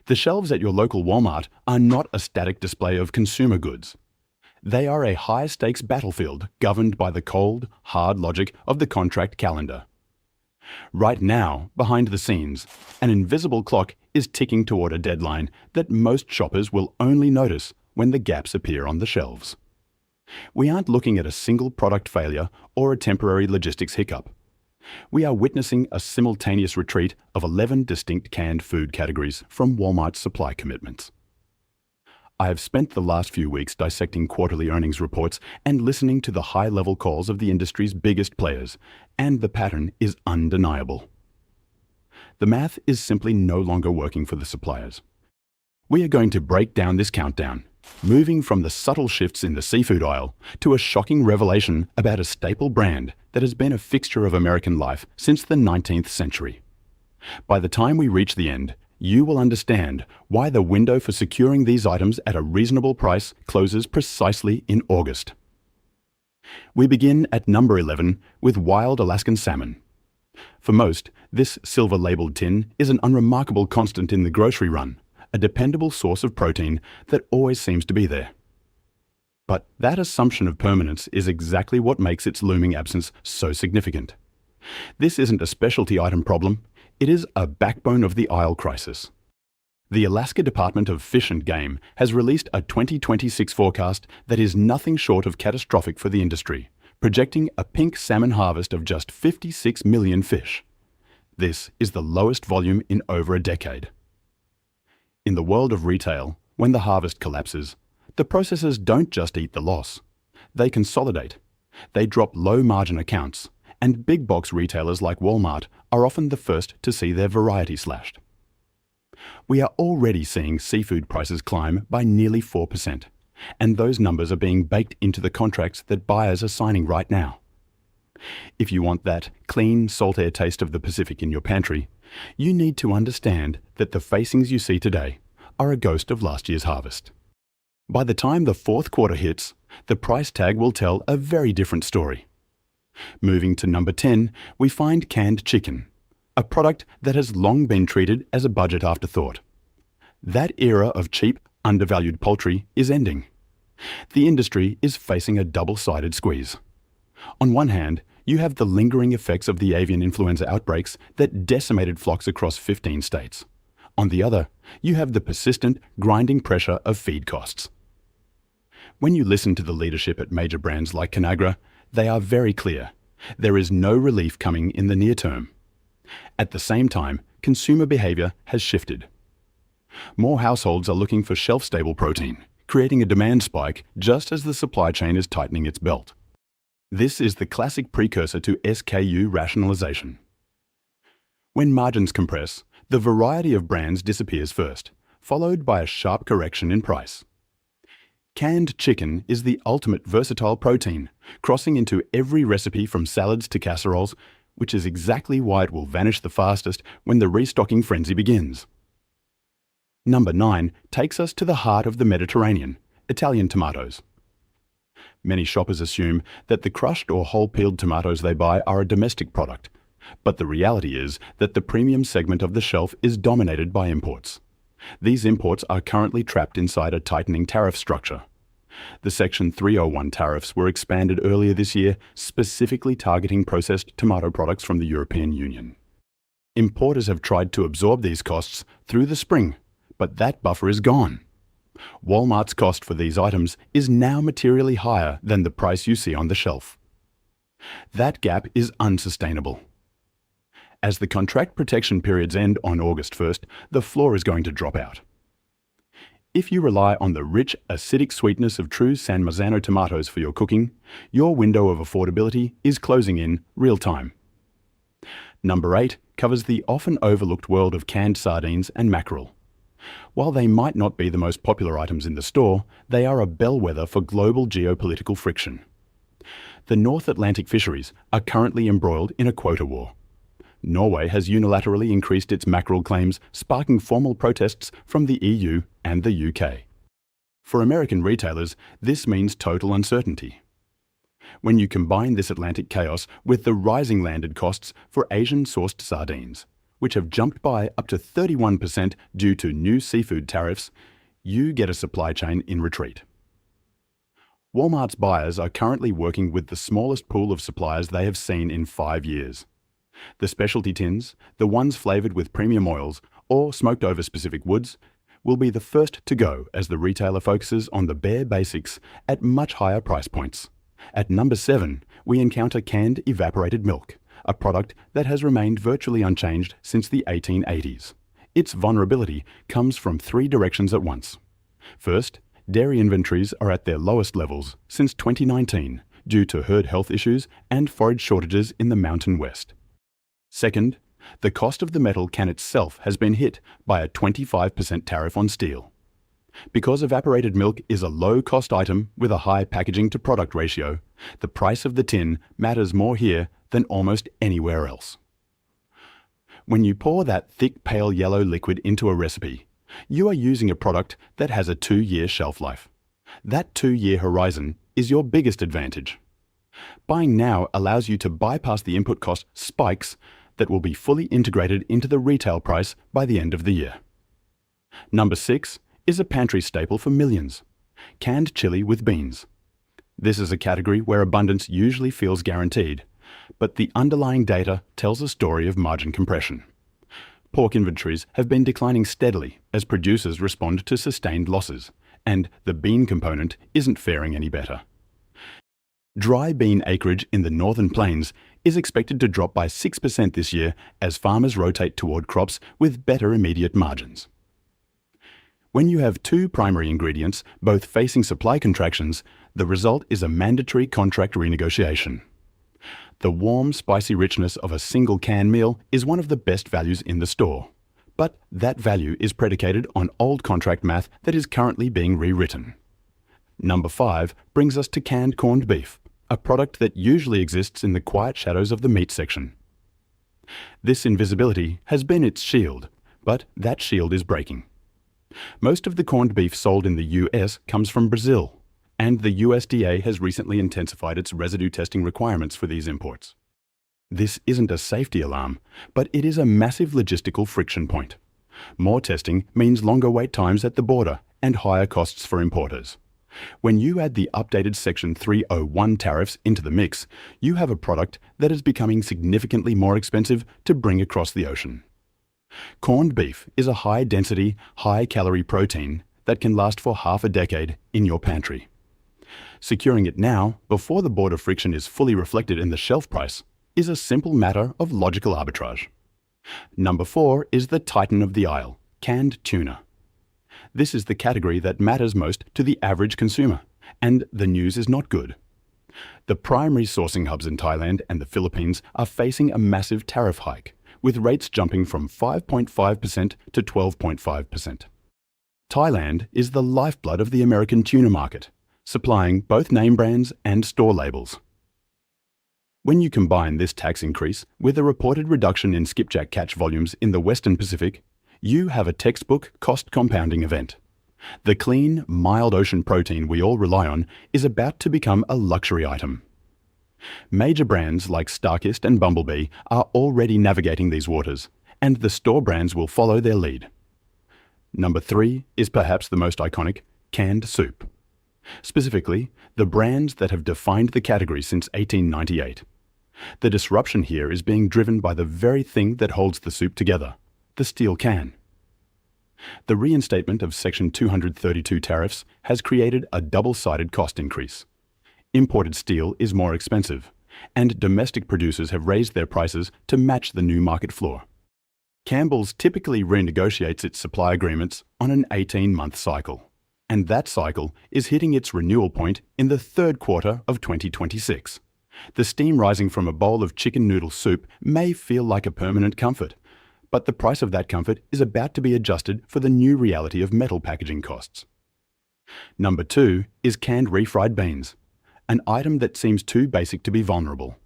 The shelves at your local Walmart are not a static display of consumer goods. They are a high-stakes battlefield governed by the cold, hard logic of the contract calendar. Right now, behind the scenes, an invisible clock is ticking toward a deadline that most shoppers will only notice when the gaps appear on the shelves. We aren't looking at a single product failure or a temporary logistics hiccup. We are witnessing a simultaneous retreat of 11 distinct canned food categories from Walmart's supply commitments. I have spent the last few weeks dissecting quarterly earnings reports and listening to the high-level calls of the industry's biggest players, and the pattern is undeniable. The math is simply no longer working for the suppliers. We are going to break down this countdown, moving from the subtle shifts in the seafood aisle to a shocking revelation about a staple brand that has been a fixture of American life since the 19th century. By the time we reach the end, you will understand why the window for securing these items at a reasonable price closes precisely in August. We begin at number 11 with wild Alaskan salmon. For most, this silver-labeled tin is an unremarkable constant in the grocery run, a dependable source of protein that always seems to be there. But that assumption of permanence is exactly what makes its looming absence so significant. This isn't a specialty item problem, it is a backbone of the aisle crisis. The Alaska Department of Fish and Game has released a 2026 forecast that is nothing short of catastrophic for the industry, projecting a pink salmon harvest of just 56 million fish. This is the lowest volume in over a decade. In the world of retail, when the harvest collapses, the processors don't just eat the loss. They consolidate. They drop low-margin accounts, and big box retailers like Walmart are often the first to see their variety slashed. We are already seeing seafood prices climb by nearly 4%, and those numbers are being baked into the contracts that buyers are signing right now. If you want that clean, salt-air taste of the Pacific in your pantry, you need to understand that the facings you see today are a ghost of last year's harvest. By the time the fourth quarter hits, the price tag will tell a very different story. Moving to number 10, we find canned chicken, a product that has long been treated as a budget afterthought. That era of cheap, undervalued poultry is ending. The industry is facing a double-sided squeeze. On one hand, you have the lingering effects of the avian influenza outbreaks that decimated flocks across 15 states. On the other, you have the persistent, grinding pressure of feed costs. When you listen to the leadership at major brands like Conagra, they are very clear. There is no relief coming in the near term. At the same time, consumer behavior has shifted. More households are looking for shelf-stable protein, creating a demand spike just as the supply chain is tightening its belt. This is the classic precursor to SKU rationalization. When margins compress, the variety of brands disappears first, followed by a sharp correction in price. Canned chicken is the ultimate versatile protein, crossing into every recipe from salads to casseroles, which is exactly why it will vanish the fastest when the restocking frenzy begins. Number 9 takes us to the heart of the Mediterranean, Italian tomatoes. Many shoppers assume that the crushed or whole-peeled tomatoes they buy are a domestic product, but the reality is that the premium segment of the shelf is dominated by imports. These imports are currently trapped inside a tightening tariff structure. The Section 301 tariffs were expanded earlier this year, specifically targeting processed tomato products from the European Union. Importers have tried to absorb these costs through the spring, but that buffer is gone. Walmart's cost for these items is now materially higher than the price you see on the shelf. That gap is unsustainable. As the contract protection periods end on August 1st, the floor is going to drop out. If you rely on the rich, acidic sweetness of true San Marzano tomatoes for your cooking, your window of affordability is closing in real time. Number 8 covers the often overlooked world of canned sardines and mackerel. While they might not be the most popular items in the store, they are a bellwether for global geopolitical friction. The North Atlantic fisheries are currently embroiled in a quota war. Norway has unilaterally increased its mackerel claims, sparking formal protests from the EU and the UK. For American retailers, this means total uncertainty. When you combine this Atlantic chaos with the rising landed costs for Asian-sourced sardines, which have jumped by up to 31% due to new seafood tariffs, you get a supply chain in retreat. Walmart's buyers are currently working with the smallest pool of suppliers they have seen in 5 years. The specialty tins, the ones flavoured with premium oils or smoked over specific woods, will be the first to go as the retailer focuses on the bare basics at much higher price points. At number 7, we encounter canned evaporated milk, a product that has remained virtually unchanged since the 1880s. Its vulnerability comes from 3 directions at once. First, dairy inventories are at their lowest levels since 2019 due to herd health issues and forage shortages in the Mountain West. Second, the cost of the metal can itself has been hit by a 25% tariff on steel. Because evaporated milk is a low-cost item with a high packaging-to-product ratio, the price of the tin matters more here than almost anywhere else. When you pour that thick pale yellow liquid into a recipe, you are using a product that has a 2-year shelf life. That 2-year horizon is your biggest advantage. Buying now allows you to bypass the input cost spikes that will be fully integrated into the retail price by the end of the year. Number 6 is a pantry staple for millions: canned chili with beans. This is a category where abundance usually feels guaranteed, but the underlying data tells a story of margin compression. Pork inventories have been declining steadily as producers respond to sustained losses, and the bean component isn't faring any better. Dry bean acreage in the northern plains is expected to drop by 6% this year as farmers rotate toward crops with better immediate margins. When you have 2 primary ingredients both facing supply contractions, the result is a mandatory contract renegotiation. The warm, spicy richness of a single canned meal is one of the best values in the store, but that value is predicated on old contract math that is currently being rewritten. Number 5 brings us to canned corned beef, a product that usually exists in the quiet shadows of the meat section. This invisibility has been its shield, but that shield is breaking. Most of the corned beef sold in the US comes from Brazil, and the USDA has recently intensified its residue testing requirements for these imports. This isn't a safety alarm, but it is a massive logistical friction point. More testing means longer wait times at the border and higher costs for importers. When you add the updated Section 301 tariffs into the mix, you have a product that is becoming significantly more expensive to bring across the ocean. Corned beef is a high-density, high-calorie protein that can last for half a decade in your pantry. Securing it now, before the border friction is fully reflected in the shelf price, is a simple matter of logical arbitrage. Number 4 is the titan of the aisle, canned tuna. This is the category that matters most to the average consumer, and the news is not good. The primary sourcing hubs in Thailand and the Philippines are facing a massive tariff hike, with rates jumping from 5.5% to 12.5%. Thailand is the lifeblood of the American tuna market, supplying both name brands and store labels. When you combine this tax increase with a reported reduction in skipjack catch volumes in the Western Pacific, you have a textbook cost compounding event. The clean, mild ocean protein we all rely on is about to become a luxury item. Major brands like Starkist and Bumblebee are already navigating these waters, and the store brands will follow their lead. Number 3 is perhaps the most iconic, canned soup. Specifically, the brands that have defined the category since 1898. The disruption here is being driven by the very thing that holds the soup together, the steel can. The reinstatement of Section 232 tariffs has created a double-sided cost increase. Imported steel is more expensive, and domestic producers have raised their prices to match the new market floor. Campbell's typically renegotiates its supply agreements on an 18-month cycle, and that cycle is hitting its renewal point in the 3rd quarter of 2026. The steam rising from a bowl of chicken noodle soup may feel like a permanent comfort, but the price of that comfort is about to be adjusted for the new reality of metal packaging costs. Number 2 is canned refried beans, an item that seems too basic to be vulnerable.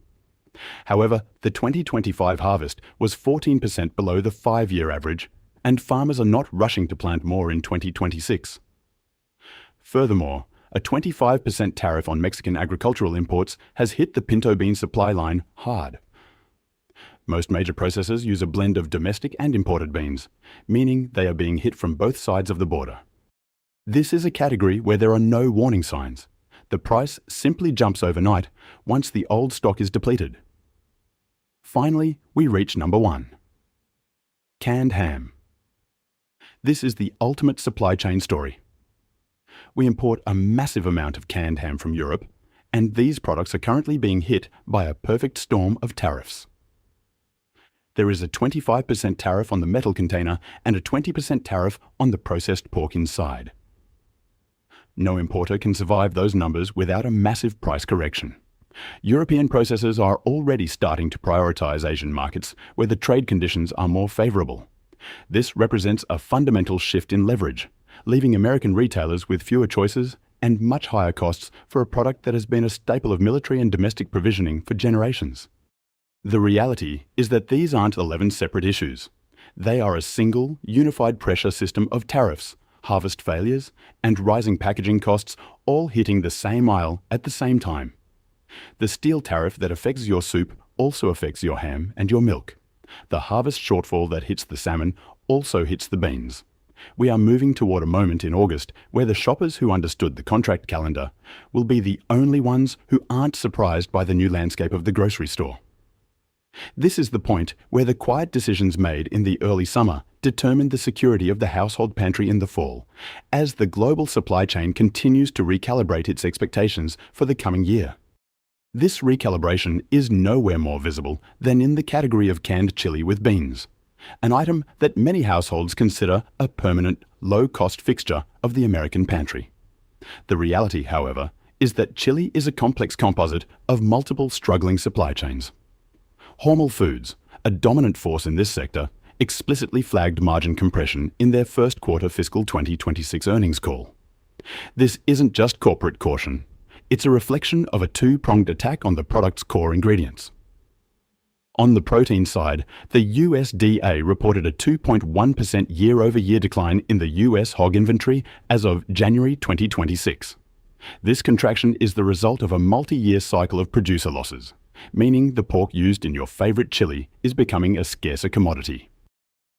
However, the 2025 harvest was 14% below the 5-year average, and farmers are not rushing to plant more in 2026. Furthermore, a 25% tariff on Mexican agricultural imports has hit the pinto bean supply line hard. Most major processors use a blend of domestic and imported beans, meaning they are being hit from both sides of the border. This is a category where there are no warning signs. The price simply jumps overnight once the old stock is depleted. Finally, we reach number 1. Canned ham. This is the ultimate supply chain story. We import a massive amount of canned ham from Europe, and these products are currently being hit by a perfect storm of tariffs. There is a 25% tariff on the metal container and a 20% tariff on the processed pork inside. No importer can survive those numbers without a massive price correction. European processors are already starting to prioritize Asian markets where the trade conditions are more favorable. This represents a fundamental shift in leverage, leaving American retailers with fewer choices and much higher costs for a product that has been a staple of military and domestic provisioning for generations. The reality is that these aren't 11 separate issues. They are a single, unified pressure system of tariffs, harvest failures, and rising packaging costs all hitting the same aisle at the same time. The steel tariff that affects your soup also affects your ham and your milk. The harvest shortfall that hits the salmon also hits the beans. We are moving toward a moment in August where the shoppers who understood the contract calendar will be the only ones who aren't surprised by the new landscape of the grocery store. This is the point where the quiet decisions made in the early summer determine the security of the household pantry in the fall, as the global supply chain continues to recalibrate its expectations for the coming year. This recalibration is nowhere more visible than in the category of canned chili with beans, an item that many households consider a permanent, low-cost fixture of the American pantry. The reality, however, is that chili is a complex composite of multiple struggling supply chains. Hormel Foods, a dominant force in this sector, explicitly flagged margin compression in their first quarter fiscal 2026 earnings call. This isn't just corporate caution. It's a reflection of a two-pronged attack on the product's core ingredients. On the protein side, the USDA reported a 2.1% year-over-year decline in the US hog inventory as of January 2026. This contraction is the result of a multi-year cycle of producer losses, meaning the pork used in your favorite chili is becoming a scarcer commodity.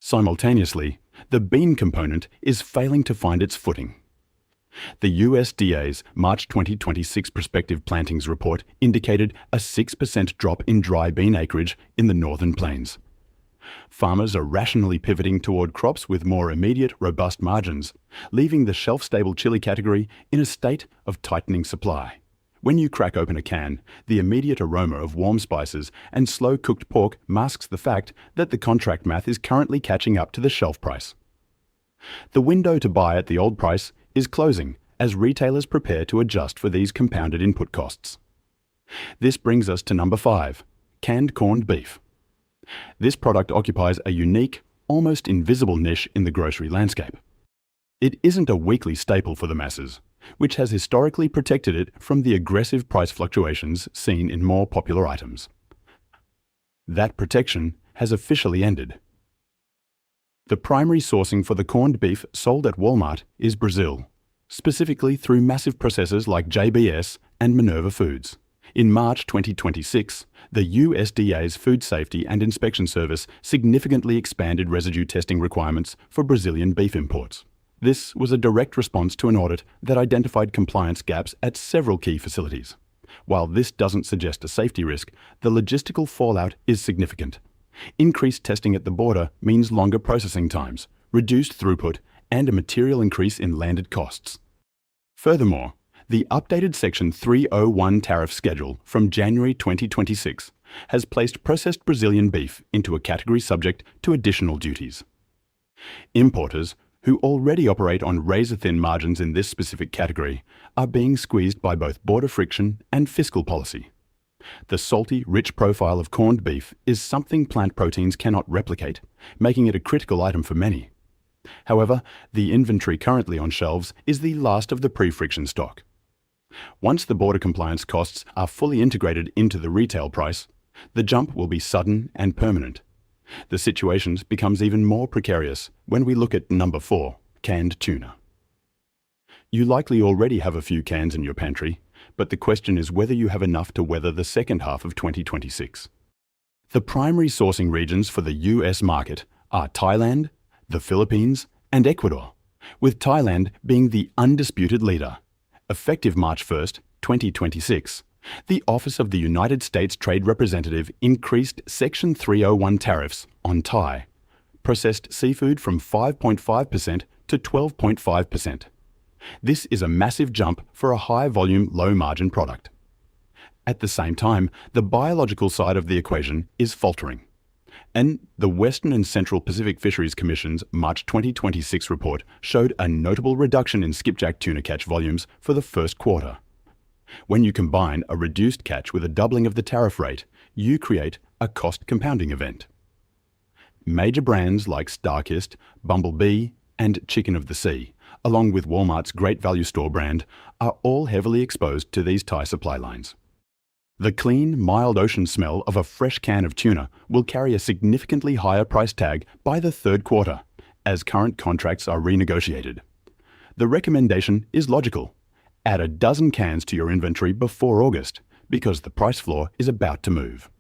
Simultaneously, the bean component is failing to find its footing. The USDA's March 2026 prospective plantings report indicated a 6% drop in dry bean acreage in the northern plains. Farmers are rationally pivoting toward crops with more immediate, robust margins, leaving the shelf-stable chili category in a state of tightening supply. When you crack open a can, the immediate aroma of warm spices and slow-cooked pork masks the fact that the contract math is currently catching up to the shelf price. The window to buy at the old price is closing as retailers prepare to adjust for these compounded input costs. This brings us to number 5, canned corned beef. This product occupies a unique, almost invisible niche in the grocery landscape. It isn't a weekly staple for the masses, which has historically protected it from the aggressive price fluctuations seen in more popular items. That protection has officially ended. The primary sourcing for the corned beef sold at Walmart is Brazil, specifically through massive processors like JBS and Minerva Foods. In March 2026, the USDA's Food Safety and Inspection Service significantly expanded residue testing requirements for Brazilian beef imports. This was a direct response to an audit that identified compliance gaps at several key facilities. While this doesn't suggest a safety risk, the logistical fallout is significant. Increased testing at the border means longer processing times, reduced throughput, and a material increase in landed costs. Furthermore, the updated Section 301 tariff schedule from January 2026 has placed processed Brazilian beef into a category subject to additional duties. Importers, who already operate on razor-thin margins in this specific category, are being squeezed by both border friction and fiscal policy. The salty, rich profile of corned beef is something plant proteins cannot replicate, making it a critical item for many. However, the inventory currently on shelves is the last of the pre-friction stock. Once the border compliance costs are fully integrated into the retail price, the jump will be sudden and permanent. The situation becomes even more precarious when we look at number 4, canned tuna. You likely already have a few cans in your pantry, but the question is whether you have enough to weather the second half of 2026. The primary sourcing regions for the US market are Thailand, the Philippines, and Ecuador, with Thailand being the undisputed leader. Effective March 1st, 2026, the Office of the United States Trade Representative increased Section 301 tariffs on Thai processed seafood from 5.5% to 12.5%. This is a massive jump for a high-volume, low-margin product. At the same time, the biological side of the equation is faltering. And the Western and Central Pacific Fisheries Commission's March 2026 report showed a notable reduction in skipjack tuna catch volumes for the first quarter. When you combine a reduced catch with a doubling of the tariff rate, you create a cost compounding event. Major brands like Starkist, Bumblebee, and Chicken of the Sea, along with Walmart's Great Value Store brand, are all heavily exposed to these Thai supply lines. The clean, mild ocean smell of a fresh can of tuna will carry a significantly higher price tag by the third quarter, as current contracts are renegotiated. The recommendation is logical. Add a dozen cans to your inventory before August, because the price floor is about to move.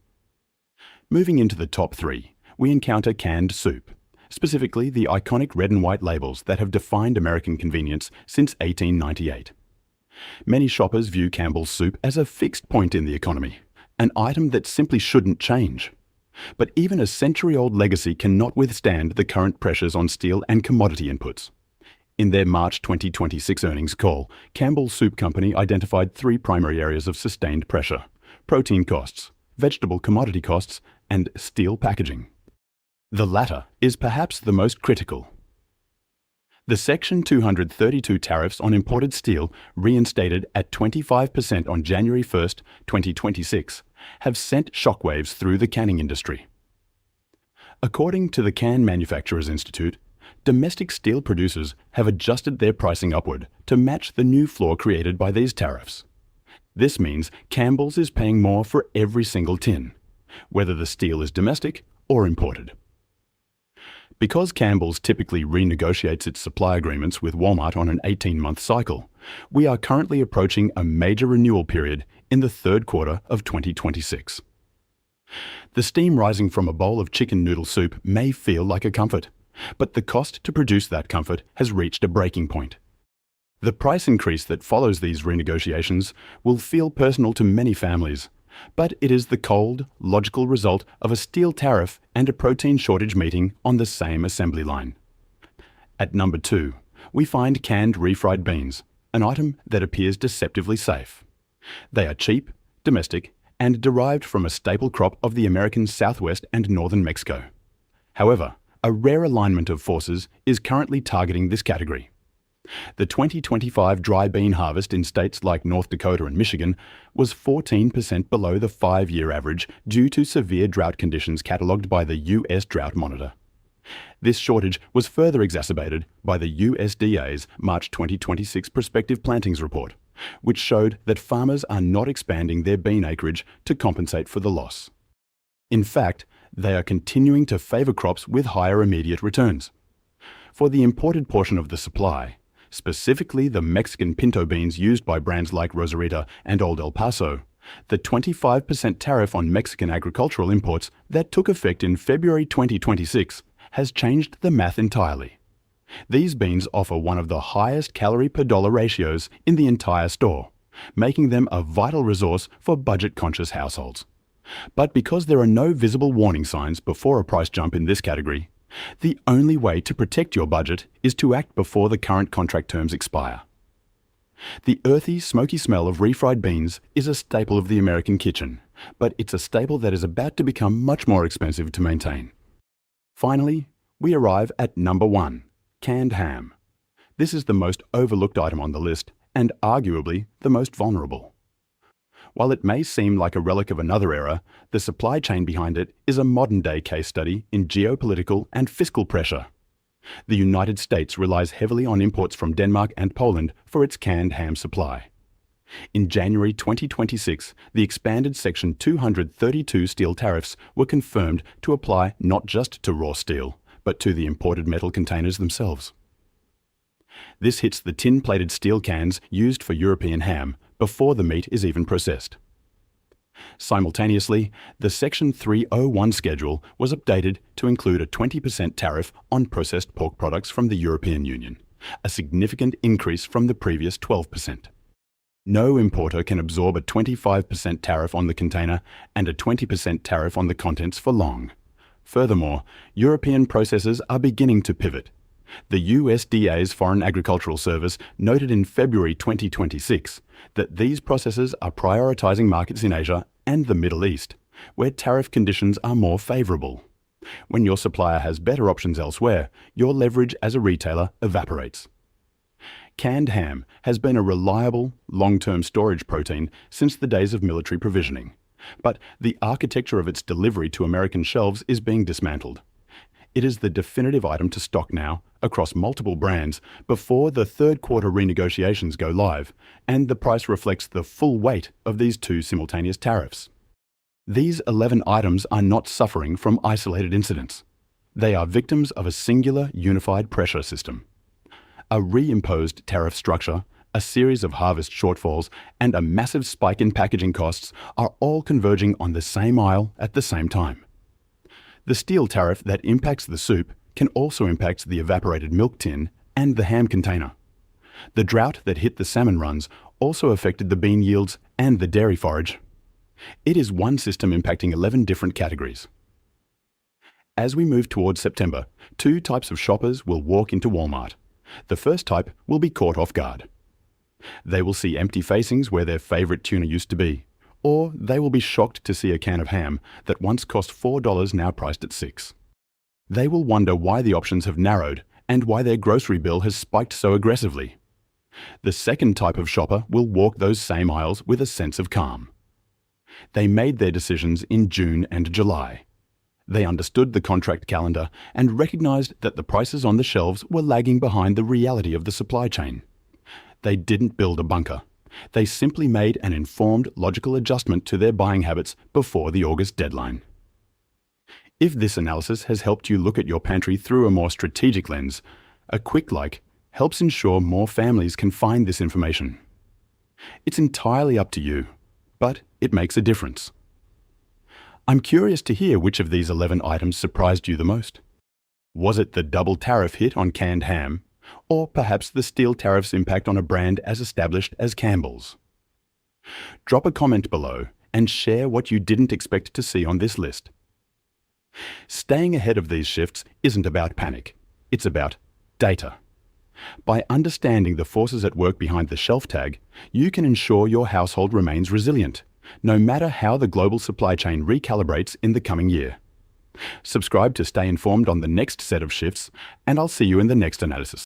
Moving into the top three, we encounter canned soup, specifically the iconic red and white labels that have defined American convenience since 1898. Many shoppers view Campbell's soup as a fixed point in the economy, an item that simply shouldn't change. But even a century-old legacy cannot withstand the current pressures on steel and commodity inputs. In their March 2026 earnings call, Campbell's Soup Company identified three primary areas of sustained pressure: protein costs, vegetable commodity costs, and steel packaging. The latter is perhaps the most critical. The Section 232 tariffs on imported steel, reinstated at 25% on January 1, 2026, have sent shockwaves through the canning industry. According to the Can Manufacturers Institute, domestic steel producers have adjusted their pricing upward to match the new floor created by these tariffs. This means Campbell's is paying more for every single tin, whether the steel is domestic or imported. Because Campbell's typically renegotiates its supply agreements with Walmart on an 18-month cycle, we are currently approaching a major renewal period in the third quarter of 2026. The steam rising from a bowl of chicken noodle soup may feel like a comfort, but the cost to produce that comfort has reached a breaking point. The price increase that follows these renegotiations will feel personal to many families, but it is the cold, logical result of a steel tariff and a protein shortage meeting on the same assembly line. At number 2, we find canned refried beans, an item that appears deceptively safe. They are cheap, domestic, and derived from a staple crop of the American Southwest and northern Mexico. However, a rare alignment of forces is currently targeting this category. The 2025 dry bean harvest in states like North Dakota and Michigan was 14% below the 5-year average due to severe drought conditions catalogued by the U.S. Drought Monitor. This shortage was further exacerbated by the USDA's March 2026 prospective plantings report, which showed that farmers are not expanding their bean acreage to compensate for the loss. In fact, they are continuing to favor crops with higher immediate returns. For the imported portion of the supply, specifically the Mexican pinto beans used by brands like Rosarita and Old El Paso, the 25% tariff on Mexican agricultural imports that took effect in February 2026 has changed the math entirely. These beans offer one of the highest calorie per dollar ratios in the entire store, making them a vital resource for budget-conscious households. But because there are no visible warning signs before a price jump in this category, the only way to protect your budget is to act before the current contract terms expire. The earthy, smoky smell of refried beans is a staple of the American kitchen, but it's a staple that is about to become much more expensive to maintain. Finally, we arrive at number 1, canned ham. This is the most overlooked item on the list and arguably the most vulnerable. While it may seem like a relic of another era, the supply chain behind it is a modern-day case study in geopolitical and fiscal pressure. The United States relies heavily on imports from Denmark and Poland for its canned ham supply. In January 2026, the expanded Section 232 steel tariffs were confirmed to apply not just to raw steel, but to the imported metal containers themselves. This hits the tin-plated steel cans used for European ham before the meat is even processed. Simultaneously, the Section 301 schedule was updated to include a 20% tariff on processed pork products from the European Union, a significant increase from the previous 12%. No importer can absorb a 25% tariff on the container and a 20% tariff on the contents for long. Furthermore, European processors are beginning to pivot. The USDA's Foreign Agricultural Service noted in February 2026 that these processors are prioritizing markets in Asia and the Middle East, where tariff conditions are more favorable. When your supplier has better options elsewhere, your leverage as a retailer evaporates. Canned ham has been a reliable, long-term storage protein since the days of military provisioning, but the architecture of its delivery to American shelves is being dismantled. It is the definitive item to stock now, across multiple brands, before the third quarter renegotiations go live, and the price reflects the full weight of these two simultaneous tariffs. These 11 items are not suffering from isolated incidents. They are victims of a singular, unified pressure system. A reimposed tariff structure, a series of harvest shortfalls, and a massive spike in packaging costs are all converging on the same aisle at the same time. The steel tariff that impacts the soup can also impact the evaporated milk tin and the ham container. The drought that hit the salmon runs also affected the bean yields and the dairy forage. It is one system impacting 11 different categories. As we move towards September, two types of shoppers will walk into Walmart. The first type will be caught off guard. They will see empty facings where their favorite tuna used to be, or they will be shocked to see a can of ham that once cost $4 now priced at $6. They will wonder why the options have narrowed and why their grocery bill has spiked so aggressively. The second type of shopper will walk those same aisles with a sense of calm. They made their decisions in June and July. They understood the contract calendar and recognized that the prices on the shelves were lagging behind the reality of the supply chain. They didn't build a bunker. They simply made an informed, logical adjustment to their buying habits before the August deadline. If this analysis has helped you look at your pantry through a more strategic lens, a quick like helps ensure more families can find this information. It's entirely up to you, but it makes a difference. I'm curious to hear which of these 11 items surprised you the most. Was it the double tariff hit on canned ham, or perhaps the steel tariff's impact on a brand as established as Campbell's? Drop a comment below and share what you didn't expect to see on this list. Staying ahead of these shifts isn't about panic, it's about data. By understanding the forces at work behind the shelf tag, you can ensure your household remains resilient, no matter how the global supply chain recalibrates in the coming year. Subscribe to stay informed on the next set of shifts, and I'll see you in the next analysis.